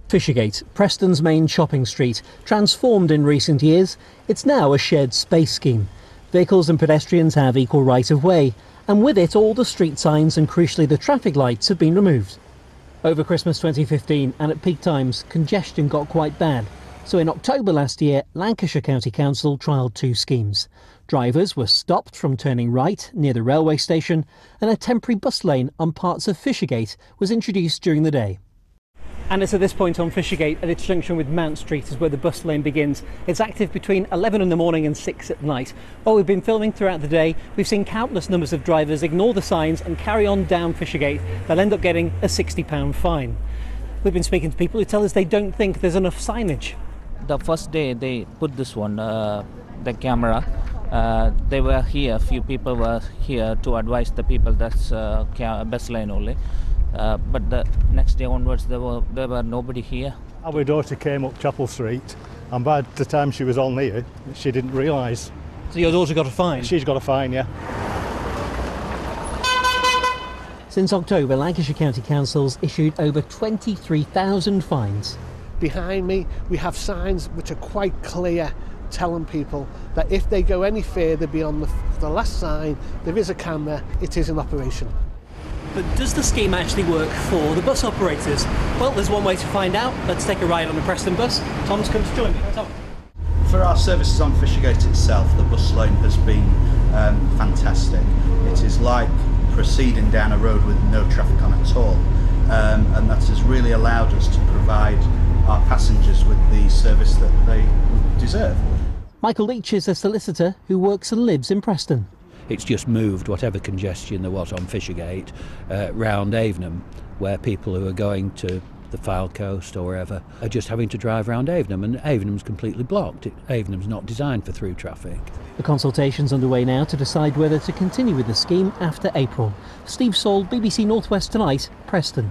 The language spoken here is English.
Fishergate, Preston's main shopping street, transformed in recent years, it's now a shared space scheme. Vehicles and pedestrians have equal right of way, and with it all the street signs and crucially the traffic lights have been removed. Over Christmas 2015 and at peak times, congestion got quite bad. So in October last year, Lancashire County Council trialled two schemes. Drivers were stopped from turning right near the railway station, and a temporary bus lane on parts of Fishergate was introduced during the day. And it's at this point on Fishergate, at its junction with Mount Street, is where the bus lane begins. It's active between 11 in the morning and 6 at night. While we've been filming throughout the day, we've seen countless numbers of drivers ignore the signs and carry on down Fishergate. They'll end up getting a £60 fine. We've been speaking to people who tell us they don't think there's enough signage. The first day they put this one, the camera, they were here, a few people were here to advise the people that's bus lane only. But the next day onwards there were nobody here. Our daughter came up Chapel Street, and by the time she was on here, she didn't realise. So your daughter got a fine? She's got a fine, yeah. Since October, Lancashire County Council's issued over 23,000 fines. Behind me we have signs which are quite clear, telling people that if they go any further beyond the last sign, there is a camera, it is in operation. But does the scheme actually work for the bus operators? Well, there's one way to find out. Let's take a ride on the Preston Bus. Tom's come to join me. Tom. For our services on Fishergate itself, the bus lane has been fantastic. It is like proceeding down a road with no traffic on at all, and that has really allowed us to provide our passengers with the service that they deserve. Michael Leach is a solicitor who works and lives in Preston. It's just moved whatever congestion there was on Fishergate round Avenham, where people who are going to the Fylde Coast or wherever are just having to drive round Avenham, and Avenham's completely blocked. Avenham's not designed for through traffic. The consultation's underway now to decide whether to continue with the scheme after April. Steve Saul, BBC North West Tonight, Preston.